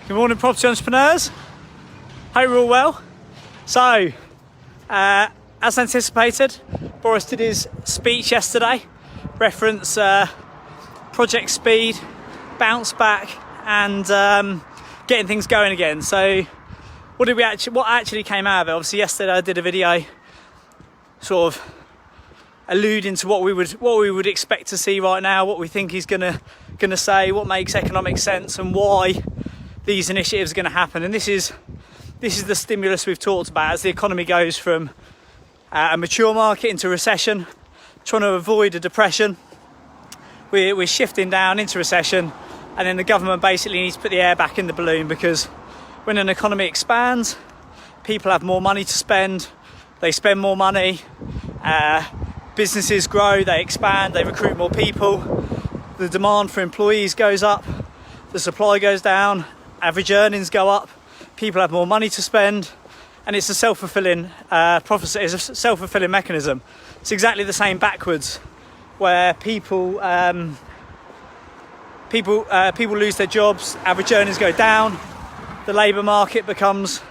Good morning, property entrepreneurs. Hope you're all well. So, as anticipated, Boris did his speech yesterday, reference project speed, bounce back, and getting things going again. So, what actually came out of it? Obviously, yesterday I did a video, sort of alluding to what we would expect to see right now, what we think he's gonna say, what makes economic sense, and why these initiatives are going to happen. And this is the stimulus we've talked about as the economy goes from a mature market into recession, trying to avoid a depression. We're shifting down into recession, and then the government basically needs to put the air back in the balloon, because when an economy expands, people have more money to spend, they spend more money, businesses grow, they expand, they recruit more people, the demand for employees goes up, the supply goes down, average earnings go up, people have more money to spend, and it's a self-fulfilling prophecy. It's a self-fulfilling mechanism. It's exactly the same backwards, where people lose their jobs, average earnings go down, the labour market becomes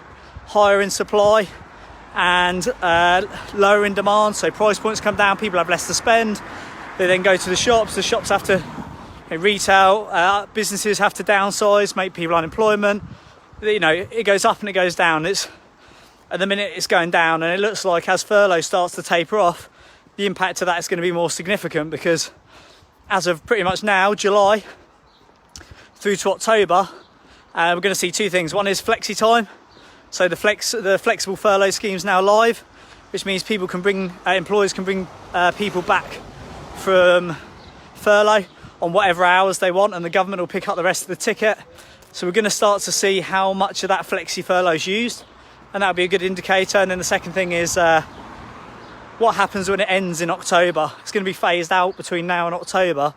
higher in supply and lower in demand, so price points come down, people have less to spend, they then go to the shops have to retail, businesses have to downsize, make people unemployment. It goes up and it goes down. At the minute it's going down, and it looks like as furlough starts to taper off, the impact of that is going to be more significant, because as of pretty much now, July through to October, we're going to see two things. One is flexi time. So the flexible furlough scheme is now live, which means employers can bring people back from furlough on whatever hours they want, and the government will pick up the rest of the ticket. So we're going to start to see how much of that flexi furlough is used, and that'll be a good indicator. And then the second thing is what happens when it ends in October. It's going to be phased out between now and October.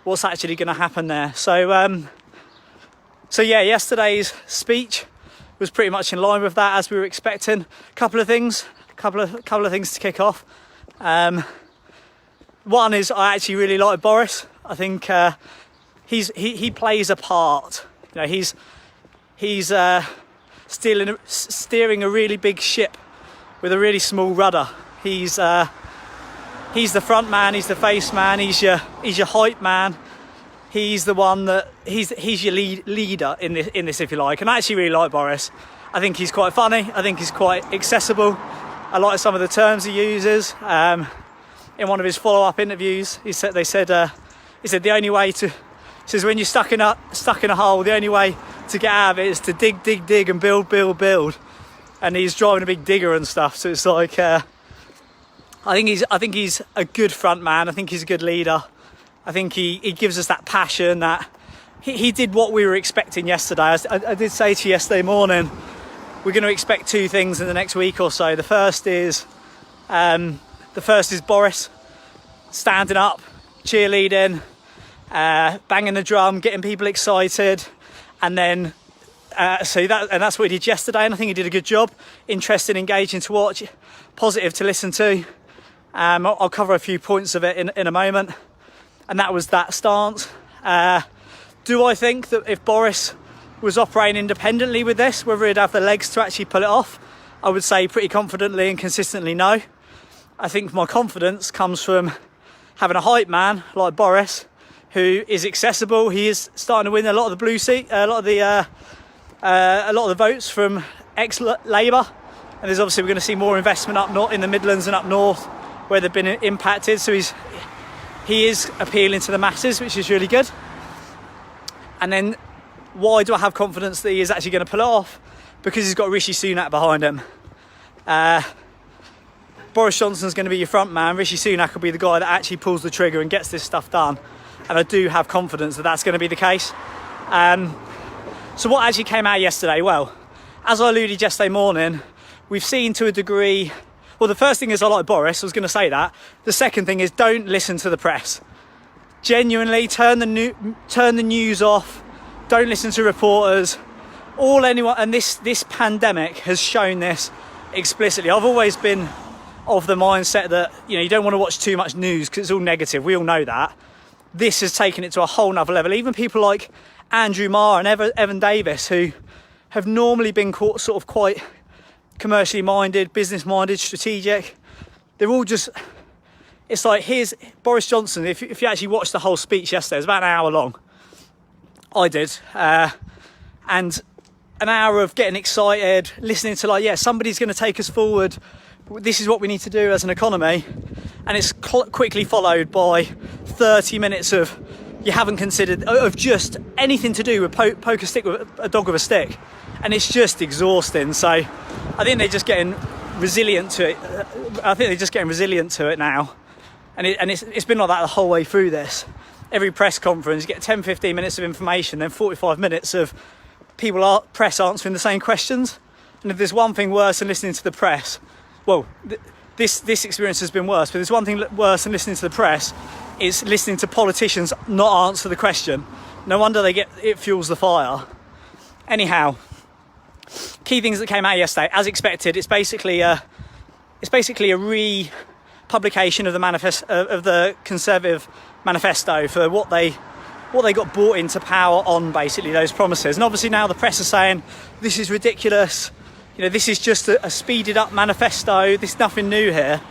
What's actually going to happen there? So yeah, yesterday's speech was pretty much in line with that, as we were expecting. Couple of things to kick off. One is, I actually really like Boris. I think he plays a part. He's steering a really big ship with a really small rudder. He's the front man. He's the face man. He's your hype man. He's the one that he's your leader in this, if you like. And I actually really like Boris. I think he's quite funny. I think he's quite accessible. I like some of the terms he uses. In one of his follow-up interviews, he said the only way to, when you're stuck in a hole, the only way to get out of it is to dig and build. And he's driving a big digger and stuff. So it's like I think he's a good front man. I think he's a good leader. I think he gives us that passion that he did what we were expecting yesterday. I did say to you yesterday morning, we're going to expect two things in the next week or so. The first is Boris standing up, cheerleading, banging the drum, getting people excited, and then that's what he did yesterday, and I think he did a good job. Interesting, engaging to watch, positive to listen to. I'll cover a few points of it in a moment. And that was that stance. Do I think that if Boris was operating independently with this, whether he'd have the legs to actually pull it off? I would say pretty confidently and consistently no. I think my confidence comes from having a hype man like Boris, who is accessible. He is starting to win a lot of the blue seat, a lot of the votes from ex-Labour, and there's obviously we're going to see more investment up north in the Midlands and up north where they've been impacted. So he is appealing to the masses, which is really good. And then why do I have confidence that he is actually going to pull it off? Because he's got Rishi Sunak behind him. Boris Johnson's going to be your front man. Rishi Sunak will be the guy that actually pulls the trigger and gets this stuff done. And I do have confidence that that's going to be the case. So what actually came out yesterday? Well, as I alluded yesterday morning, we've seen to a degree. Well, the first thing is I like Boris. I was going to say that. The second thing is don't listen to the press. Genuinely, turn the news off. Don't listen to reporters. And this pandemic has shown this explicitly. I've always been of the mindset that you don't want to watch too much news because it's all negative. We all know that. This has taken it to a whole nother level. Even people like Andrew Marr and Evan Davis, who have normally been sort of quite commercially minded, business minded, strategic. They're all just, it's like, here's Boris Johnson. If you actually watched the whole speech yesterday, it was about an hour long. I did. And an hour of getting excited, listening to like, yeah, somebody's going to take us forward. This is what we need to do as an economy. And it's quickly followed by 30 minutes of, you haven't considered, of just anything to do with poke a stick with a dog with a stick. And it's just exhausting. So I think they're just getting resilient to it. I think they're just getting resilient to it now. And it's been like that the whole way through this. Every press conference, you get 10-15 minutes of information, then 45 minutes of press answering the same questions. And if there's one thing worse than listening to the press, well, this experience has been worse, but there's one thing worse than listening to the press, is listening to politicians not answer the question. No wonder it fuels the fire. Anyhow, key things that came out yesterday, as expected, it's basically a republication of the Conservative manifesto for what they got brought into power on, basically those promises. And obviously now the press are saying this is ridiculous. You know, this is just a speeded up manifesto. There's nothing new here.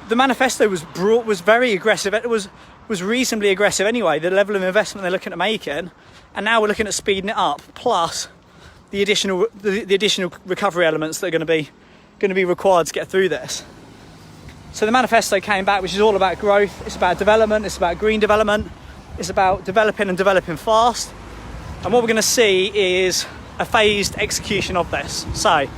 The manifesto was very aggressive. It was reasonably aggressive anyway, the level of investment they're looking at making. And now we're looking at speeding it up, plus the additional recovery elements that are going to be required to get through this. So the manifesto came back, which is all about growth. It's about development. It's about green development. It's about developing fast. And what we're going to see is a phased execution of this. So,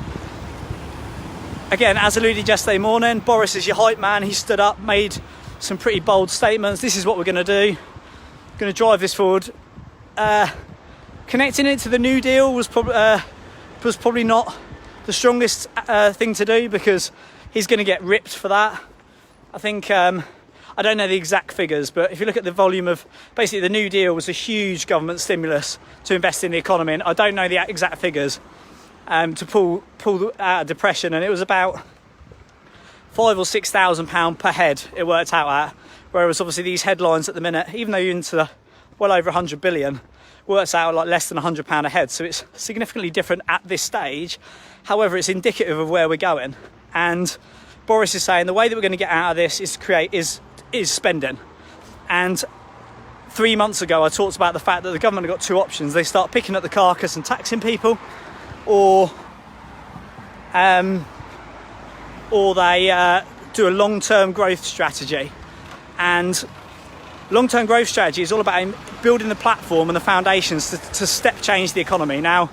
again, as alluded yesterday morning, Boris is your hype man. He stood up, made some pretty bold statements. This is what we're going to do. Going to drive this forward. Connecting it to the New Deal was probably not the strongest thing to do, because he's going to get ripped for that. I think, I don't know the exact figures, but if you look at the volume of, basically the New Deal was a huge government stimulus to invest in the economy. And I don't know the exact figures to pull out of depression. And it was about £5,000 or £6,000 per head it worked out at. Whereas obviously these headlines at the minute, even though you're into well over 100 billion, works out like less than £100 a head. So it's significantly different at this stage. However, it's indicative of where we're going. And Boris is saying the way that we're going to get out of this is spending. And 3 months ago I talked about the fact that the government have got two options. They start picking up the carcass and taxing people, or they do a long-term growth strategy. And long-term growth strategy is all about building the platform and the foundations to step change the economy. Now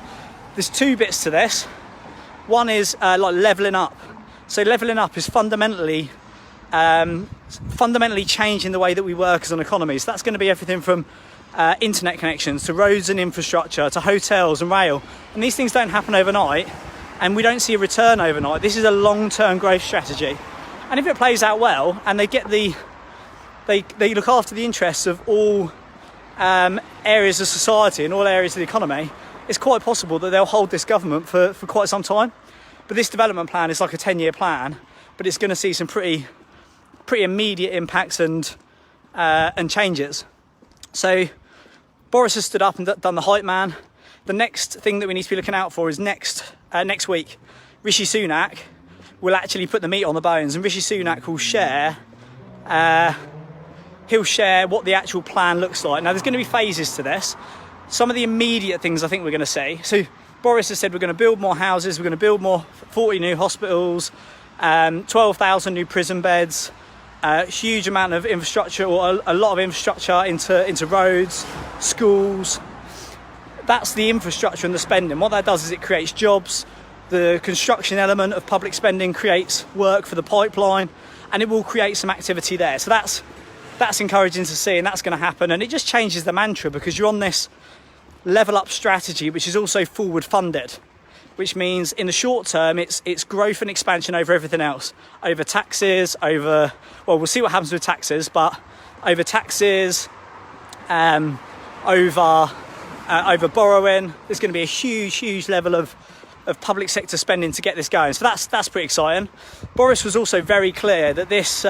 there's two bits to this. One is like levelling up. So levelling up is fundamentally changing the way that we work as an economy. So that's going to be everything from internet connections to roads and infrastructure to hotels and rail. And these things don't happen overnight, and we don't see a return overnight. This is a long-term growth strategy. And if it plays out well, and they look after the interests of all areas of society and all areas of the economy, it's quite possible that they'll hold this government for quite some time. But this development plan is like a 10-year plan, but it's going to see some pretty immediate impacts and changes. So Boris has stood up and done the hype man. The next thing that we need to be looking out for is next week, Rishi Sunak will actually put the meat on the bones, and Rishi Sunak will share what the actual plan looks like. Now there's going to be phases to this. Some of the immediate things I think we're going to see. So Boris has said we're going to build more houses, we're going to build 40 new hospitals, 12,000 new prison beds, a huge amount of infrastructure, or a lot of infrastructure into roads, schools. That's the infrastructure and the spending. What that does is it creates jobs. The construction element of public spending creates work for the pipeline, and it will create some activity there. So that's encouraging to see, and that's going to happen. And it just changes the mantra, because you're on this level up strategy, which is also forward funded, which means in the short term it's growth and expansion over everything else, over taxes, well, we'll see what happens with taxes, but over taxes, over borrowing. There's going to be a huge level of public sector spending to get this going. So that's pretty exciting. Boris was also very clear that this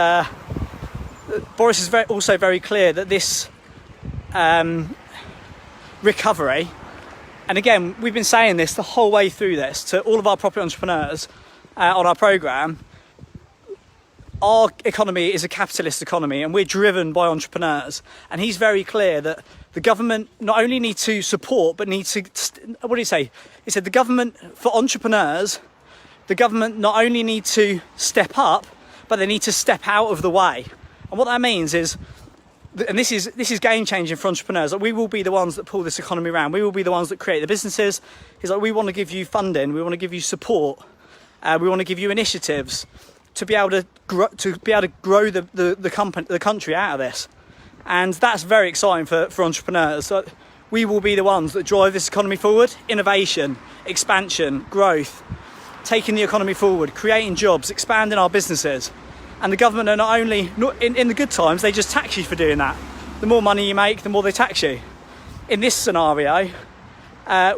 recovery And again, we've been saying this the whole way through this to all of our property entrepreneurs on our programme. Our economy is a capitalist economy and we're driven by entrepreneurs. And he's very clear that the government not only need to support, but need to, what did he say? He said the government, for entrepreneurs, the government not only need to step up, but they need to step out of the way. And what that means is, and this is game changing for entrepreneurs, that we will be the ones that pull this economy around. We will be the ones that create the businesses. He's like, we want to give you funding, we want to give you support, we want to give you initiatives to be able to grow, the country out of this. And that's very exciting for entrepreneurs. So we will be the ones that drive this economy forward. Innovation, expansion, growth, taking the economy forward, creating jobs, expanding our businesses. And the government are not only, in the good times, they just tax you for doing that. The more money you make, the more they tax you. In this scenario,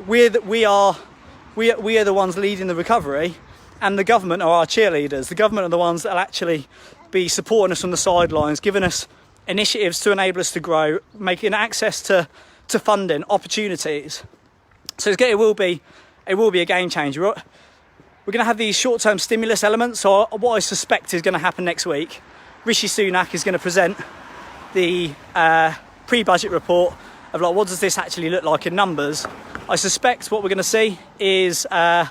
we are the ones leading the recovery, and the government are our cheerleaders. The government are the ones that will actually be supporting us from the sidelines, giving us initiatives to enable us to grow, making access to funding, opportunities. So it will be a game changer. We're going to have these short-term stimulus elements. So what I suspect is going to happen next week, Rishi Sunak is going to present the pre-budget report of like, what does this actually look like in numbers? I suspect what we're going to see is, I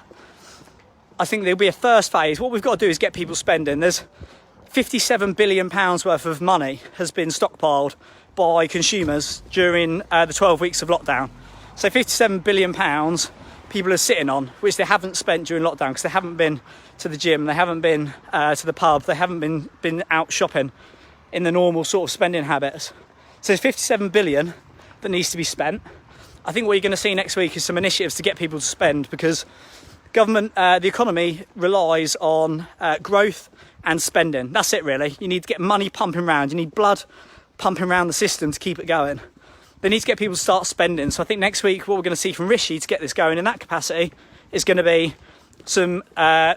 think there'll be a first phase. What we've got to do is get people spending. There's £57 billion worth of money has been stockpiled by consumers during the 12 weeks of lockdown. So £57 billion people are sitting on, which they haven't spent during lockdown because they haven't been to the gym, they haven't been to the pub, they haven't been out shopping in the normal sort of spending habits. So there's 57 billion that needs to be spent. I think what you're going to see next week is some initiatives to get people to spend, because government, the economy relies on growth and spending. That's it really. You need to get money pumping around, you need blood pumping around the system to keep it going. They need to get people to start spending. So I think next week what we're going to see from Rishi to get this going in that capacity is going to be some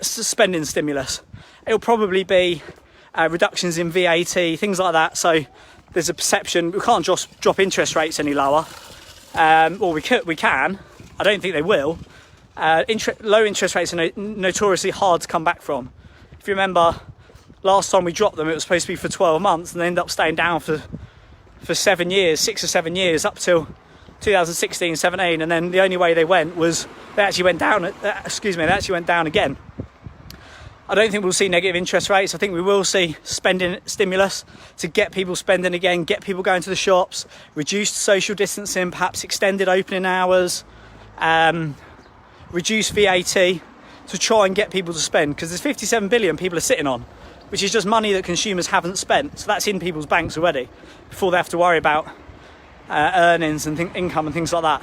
spending stimulus. It'll probably be reductions in VAT, things like that. So there's a perception we can't just drop interest rates any lower. Or we can. I don't think they will. Low interest rates are notoriously hard to come back from. If you remember, last time we dropped them, it was supposed to be for 12 months and they ended up staying down for 7 years, 6 or 7 years, up till 2016, 17, and then the only way they went was they actually went down. They actually went down again. I don't think we'll see negative interest rates. I think we will see spending stimulus to get people spending again, get people going to the shops, reduced social distancing, perhaps extended opening hours, reduce VAT to try and get people to spend, because there's 57 billion people are sitting on, which is just money that consumers haven't spent. So that's in people's banks already before they have to worry about earnings and income and things like that.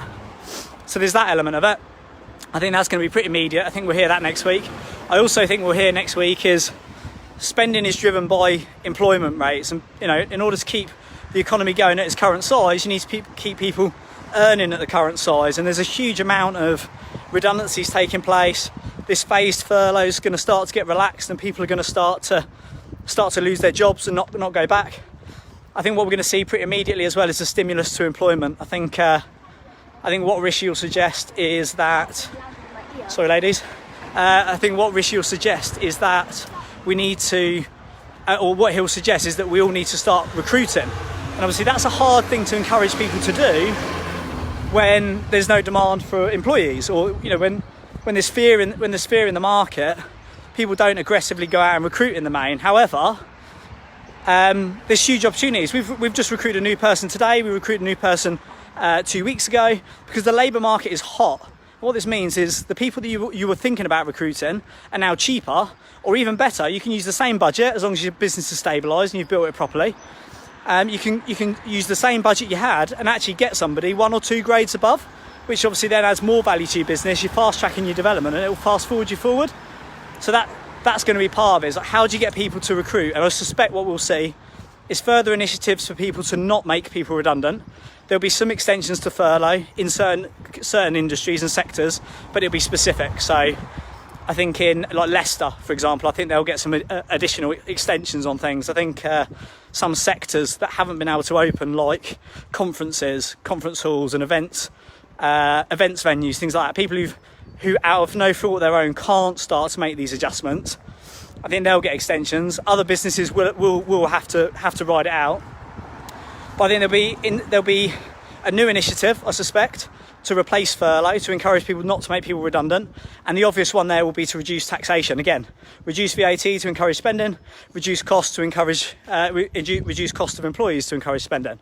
So there's that element of it. I think that's going to be pretty immediate. I think we'll hear that next week. I also think we'll hear next week is spending is driven by employment rates, and in order to keep the economy going at its current size, you need to keep people earning at the current size. And there's a huge amount of redundancies taking place. This phased furlough is going to start to get relaxed, and people are going to start to lose their jobs and not go back. I think what we're going to see pretty immediately as well is a stimulus to employment. I think what Rishi will suggest is that, sorry ladies, I think what Rishi will suggest is that we need to, or what he'll suggest is that we all need to start recruiting. And obviously that's a hard thing to encourage people to do when there's no demand for employees, or when there's fear in the market, people don't aggressively go out and recruit in the main. However, there's huge opportunities. We've just recruited a new person today. We recruited a new person 2 weeks ago, because the labour market is hot. What this means is the people that you were thinking about recruiting are now cheaper, or even better, you can use the same budget as long as your business is stabilised and you've built it properly. You can use the same budget you had and actually get somebody 1 or 2 grades above, which obviously then adds more value to your business. You're fast tracking your development and it will fast forward you forward. So that's going to be part of it. Is like, how do you get people to recruit? And I suspect what we'll see is further initiatives for people to not make people redundant. There'll be some extensions to furlough in certain industries and sectors, but it'll be specific. So I think in like Leicester, for example, I think they'll get some additional extensions on things. I think some sectors that haven't been able to open, like conferences, conference halls and events events venues, things like that, people who out of no fault of their own can't start to make these adjustments, I think they'll get extensions. Other businesses will have to ride it out. But I think there'll be a new initiative, I suspect, to replace furlough, to encourage people not to make people redundant. And the obvious one there will be to reduce taxation. Again, reduce VAT to encourage spending, reduce costs to encourage, reduce cost of employees to encourage spending.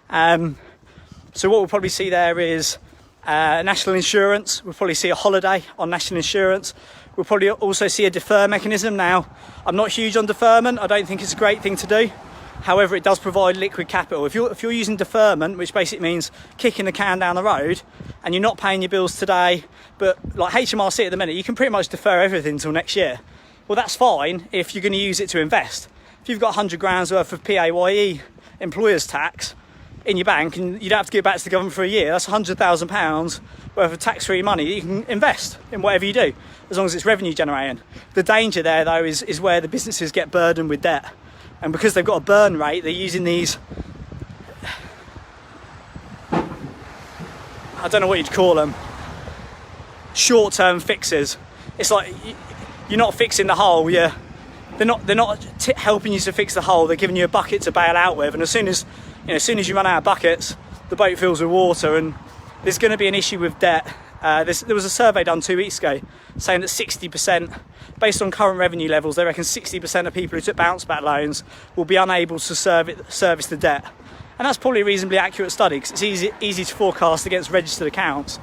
So what we'll probably see there is national insurance. We'll probably see a holiday on national insurance. We'll probably also see a defer mechanism. Now, I'm not huge on deferment. I don't think it's a great thing to do. However, it does provide liquid capital. If you're using deferment, which basically means kicking the can down the road, and you're not paying your bills today, but like HMRC at the minute, you can pretty much defer everything until next year. Well, that's fine if you're going to use it to invest. If you've got 100 grand's worth of PAYE employer's tax in your bank and you don't have to give it back to the government for a year, that's £100,000 worth of tax-free money that you can invest in whatever you do, as long as it's revenue generating. The danger there, though, is where the businesses get burdened with debt. And because they've got a burn rate, they're using these, I don't know what you'd call them, short-term fixes. It's like you're not fixing the hole. They're not helping you to fix the hole. They're giving you a bucket to bail out with. And as soon as you run out of buckets, the boat fills with water. And there's going to be an issue with debt. There was a survey done 2 weeks ago saying that 60%, based on current revenue levels, they reckon 60% of people who took bounce back loans will be unable to service the debt. And that's probably a reasonably accurate study, because it's easy to forecast against registered accounts.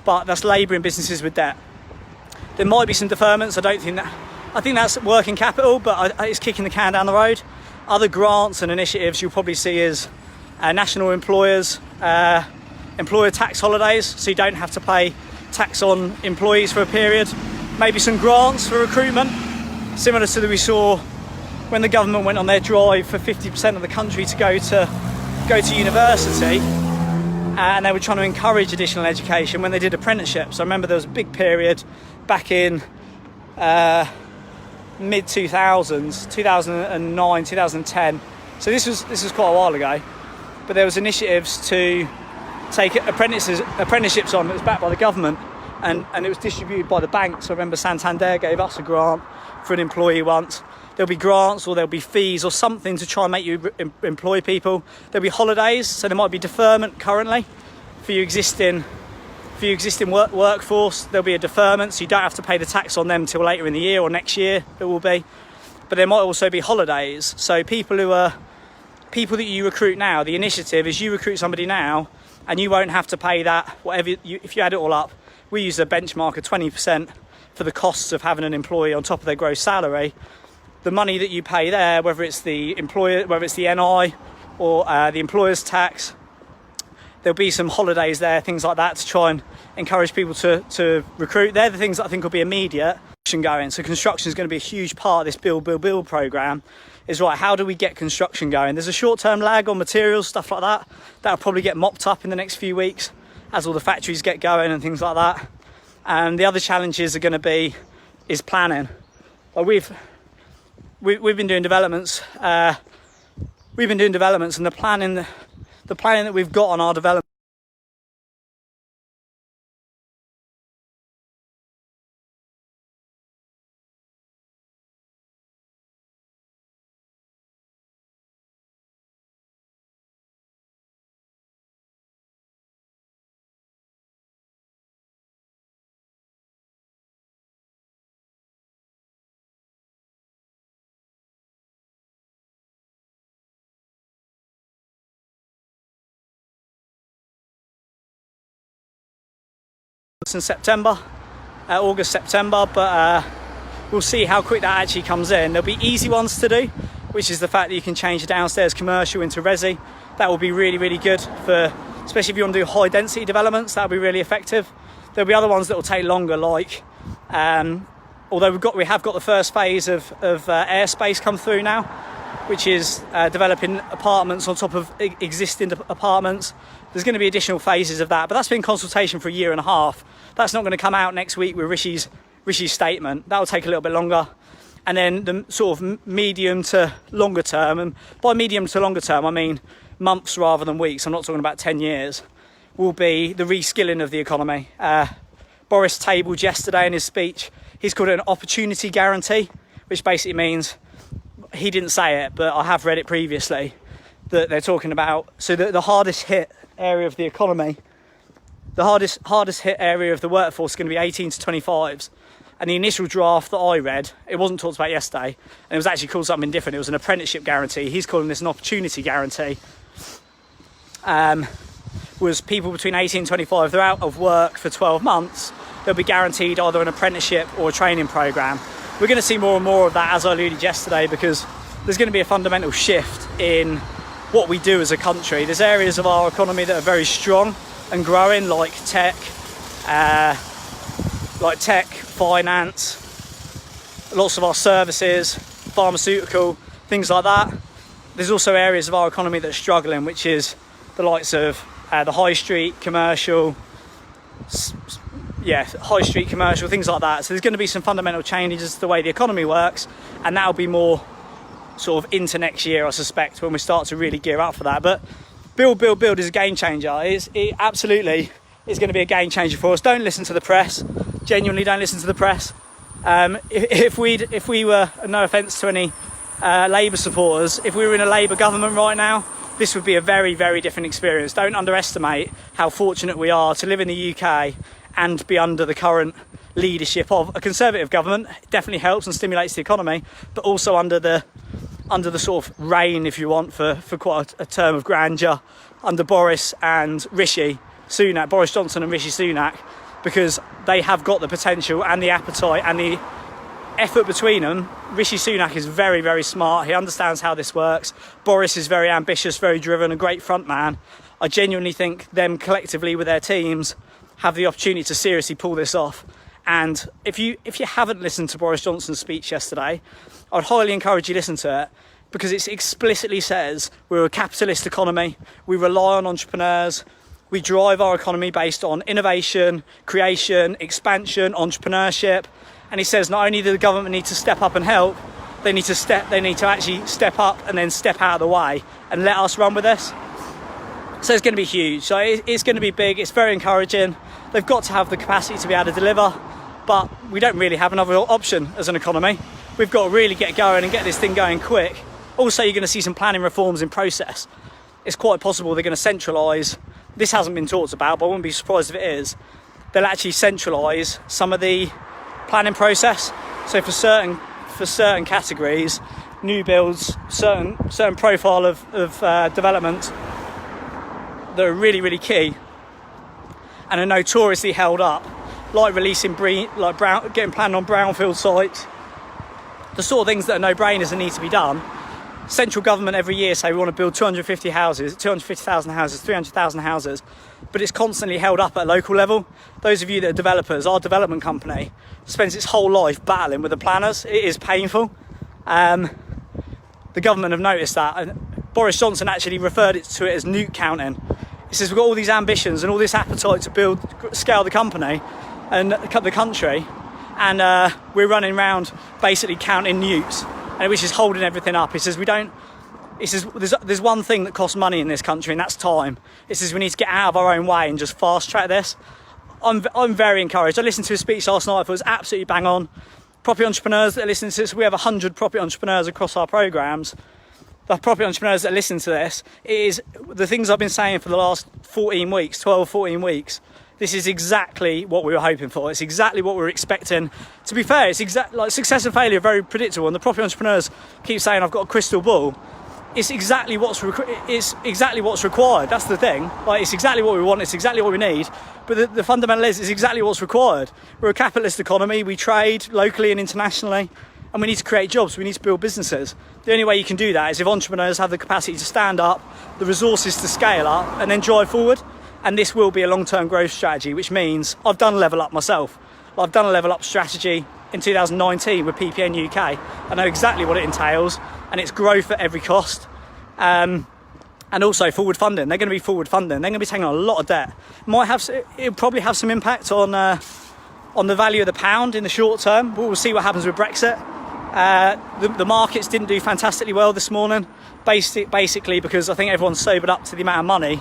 But that's labouring businesses with debt. There might be some deferments. I think that's working capital, but it's kicking the can down the road. Other grants and initiatives you'll probably see is national employers, employer tax holidays, so you don't have to pay tax on employees for a period. Maybe some grants for recruitment, similar to that we saw when the government went on their drive for 50% of the country to go to university, and they were trying to encourage additional education when they did apprenticeships. I remember there was a big period back in mid 2000s, 2009, 2010. So this was quite a while ago, but there was initiatives to take apprenticeships on. It was backed by the government, and it was distributed by the banks. I remember Santander gave us a grant for an employee once. There'll be grants, or there'll be fees or something to try and make you employ people. There'll be holidays, so there might be deferment currently for your existing workforce. There'll be a deferment, so you don't have to pay the tax on them till later in the year, or next year it will be. But there might also be holidays. So people that you recruit now, the initiative is you recruit somebody now, and you won't have to pay that, if you add it all up. We use a benchmark of 20% for the costs of having an employee on top of their gross salary. The money that you pay there, whether it's the employer, whether it's the NI or the employer's tax, there'll be some holidays there, things like that, to try and encourage people to recruit. They're the things that I think will be immediate. Going. So construction is going to be a huge part of this build programme. Is right, how do we get construction going? There's a short-term lag on materials, stuff like that. That'll probably get mopped up in the next few weeks as all the factories get going and things like that. And the other challenges are going to be planning. Like we've been doing developments. And the planning that we've got on our development. In September, August, September, but we'll see how quick that actually comes in. There'll be easy ones to do, which is the fact that you can change the downstairs commercial into resi. That will be really, really good for, especially if you want to do high density developments, that'll be really effective. There'll be other ones that will take longer, like, although we have got the first phase of airspace come through now, which is developing apartments on top of existing apartments. There's going to be additional phases of that, but that's been consultation for a year and a half. That's not going to come out next week with Rishi's statement. That will take a little bit longer. And then the sort of medium to longer term, and by medium to longer term I mean months rather than weeks. I'm not talking about 10 years. will be the reskilling of the economy. Boris tabled yesterday in his speech, he's called it an opportunity guarantee, which basically means, he didn't say it, but I have read it previously, that they're talking about, so the hardest hit area of the economy, the hardest hit area of the workforce is going to be 18 to 25s. And the initial draft that I read, it wasn't talked about yesterday, and it was actually called something different. It was an apprenticeship guarantee. He's calling this an opportunity guarantee. Was people between 18 and 25, they're out of work for 12 months, they'll be guaranteed either an apprenticeship or a training programme. We're going to see more and more of that, as I alluded yesterday, because there's going to be a fundamental shift in what we do as a country. There's areas of our economy that are very strong and growing, like tech, finance, lots of our services, pharmaceutical, things like that. There's also areas of our economy that are struggling, which is the likes of the high street commercial, things like that. So there's going to be some fundamental changes to the way the economy works, and that'll be more sort of into next year, I suspect, when we start to really gear up for that. But build is a game changer. It absolutely is going to be a game changer for us. Don't listen to the press. Genuinely, don't listen to the press. If we were, no offence to any Labour supporters, if we were in a Labour government right now, this would be a very, very different experience. Don't underestimate how fortunate we are to live in the UK and be under the current leadership of a Conservative government. It definitely helps and stimulates the economy, but also under the sort of reign, if you want, for quite a term of grandeur, under Boris and Rishi Sunak, Boris Johnson and Rishi Sunak, because they have got the potential and the appetite and the effort between them. Rishi Sunak is very, very smart. He understands how this works. Boris is very ambitious, very driven, a great front man. I genuinely think them collectively with their teams have the opportunity to seriously pull this off. And if you haven't listened to Boris Johnson's speech yesterday, I'd highly encourage you to listen to it, because it explicitly says we're a capitalist economy, we rely on entrepreneurs, we drive our economy based on innovation, creation, expansion, entrepreneurship. And he says not only does the government need to step up and help, they need to actually step up and then step out of the way and let us run with this. So it's going to be huge. So it's going to be big. It's very encouraging. They've got to have the capacity to be able to deliver, but we don't really have another option as an economy. We've got to really get going and get this thing going quick. Also, you're going to see some planning reforms in process. It's quite possible they're going to centralise. This hasn't been talked about, but I wouldn't be surprised if it is. They'll actually centralise some of the planning process. So for certain categories, new builds, certain profile of development that are really, really key and are notoriously held up, like getting planned on brownfield sites, the sort of things that are no-brainers and need to be done. Central government every year say we want to build 250,000 houses, 300,000 houses, but it's constantly held up at a local level. Those of you that are developers, our development company spends its whole life battling with the planners. It is painful. The government have noticed that, and Boris Johnson actually referred to it as newt counting. He says we've got all these ambitions and all this appetite to scale the company and the country, and we're running around basically counting newts, and which is holding everything up. He says there's one thing that costs money in this country, and that's time. He says we need to get out of our own way and just fast track this. I'm very encouraged. I listened to a speech last night. I thought it was absolutely bang on. Property entrepreneurs that are listening to this, we have 100 property entrepreneurs across our programmes. The property entrepreneurs that listen to this, it is the things I've been saying for the last 14 weeks. This is exactly what we were hoping for. It's exactly what we were expecting. To be fair, it's like success and failure are very predictable, and the property entrepreneurs keep saying I've got a crystal ball. It's exactly what's required. That's the thing. Like, it's exactly what we want. It's exactly what we need. But the fundamental is, it's exactly what's required. We're a capitalist economy. We trade locally and internationally, and we need to create jobs. We need to build businesses. The only way you can do that is if entrepreneurs have the capacity to stand up, the resources to scale up, and then drive forward. And this will be a long-term growth strategy, which means I've done Level Up myself. I've done a Level Up strategy in 2019 with PPN UK. I know exactly what it entails, and it's growth at every cost. And also forward funding. They're going to be forward funding. They're going to be taking on a lot of debt. It'll probably have some impact on the value of the pound in the short term. We'll see what happens with Brexit. The markets didn't do fantastically well this morning, basically because I think everyone's sobered up to the amount of money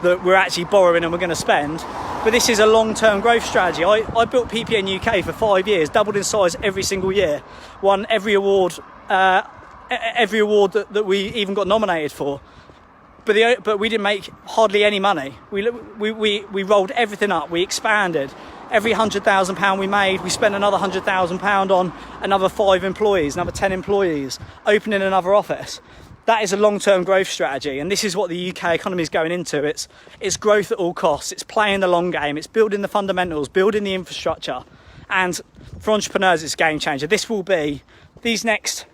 that we're actually borrowing and we're going to spend. But this is a long-term growth strategy. I built PPN UK for 5 years, doubled in size every single year, won every award that we even got nominated for. But we didn't make hardly any money. We rolled everything up. We expanded. Every £100,000 we made, we spent another £100,000 on another 5 employees, another 10 employees, opening another office. That is a long-term growth strategy, and this is what the UK economy is going into. It's growth at all costs. It's playing the long game. It's building the fundamentals, building the infrastructure, and for entrepreneurs, it's a game changer. This will be these next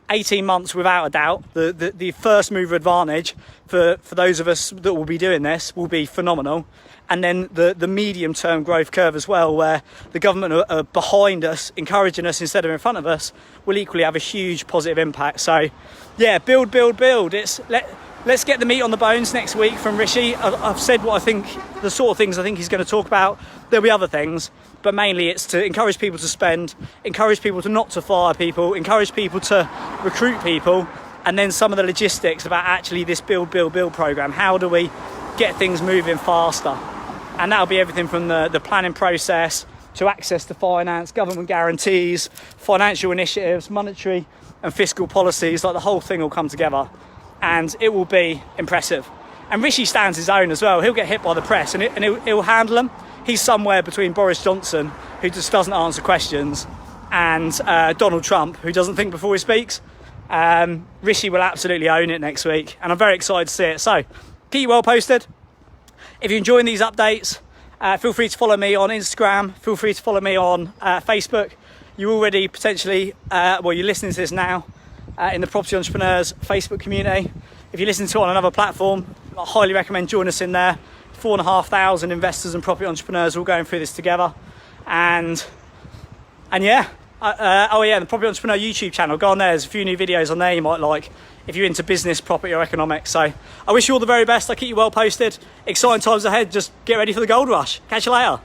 18 months, without a doubt. The first mover advantage for those of us that will be doing this will be phenomenal. And then the medium-term growth curve as well, where the government are behind us, encouraging us instead of in front of us, will equally have a huge positive impact. So, yeah, build. Let's get the meat on the bones next week from Rishi. I've said what I think, the sort of things I think he's going to talk about. There'll be other things, but mainly it's to encourage people to spend, encourage people to not to fire people, encourage people to recruit people, and then some of the logistics about actually this build program. How do we get things moving faster? And that'll be everything from the planning process to access to finance, government guarantees, financial initiatives, monetary and fiscal policies. Like, the whole thing will come together and it will be impressive. And Rishi stands his own as well. He'll get hit by the press and he'll handle them. He's somewhere between Boris Johnson, who just doesn't answer questions, and Donald Trump, who doesn't think before he speaks. Rishi will absolutely own it next week, and I'm very excited to see it. So keep you well posted. If you're enjoying these updates, feel free to follow me on Instagram. Feel free to follow me on Facebook. You already potentially, you're listening to this now in the Property Entrepreneurs Facebook community. If you listen to it on another platform, I highly recommend joining us in there. 4,500 investors and property entrepreneurs all going through this together. And yeah. The Property Entrepreneur YouTube channel. Go on there. There's a few new videos on there you might like if you're into business, property or economics. So I wish you all the very best. I'll keep you well posted. Exciting times ahead. Just get ready for the gold rush. Catch you later.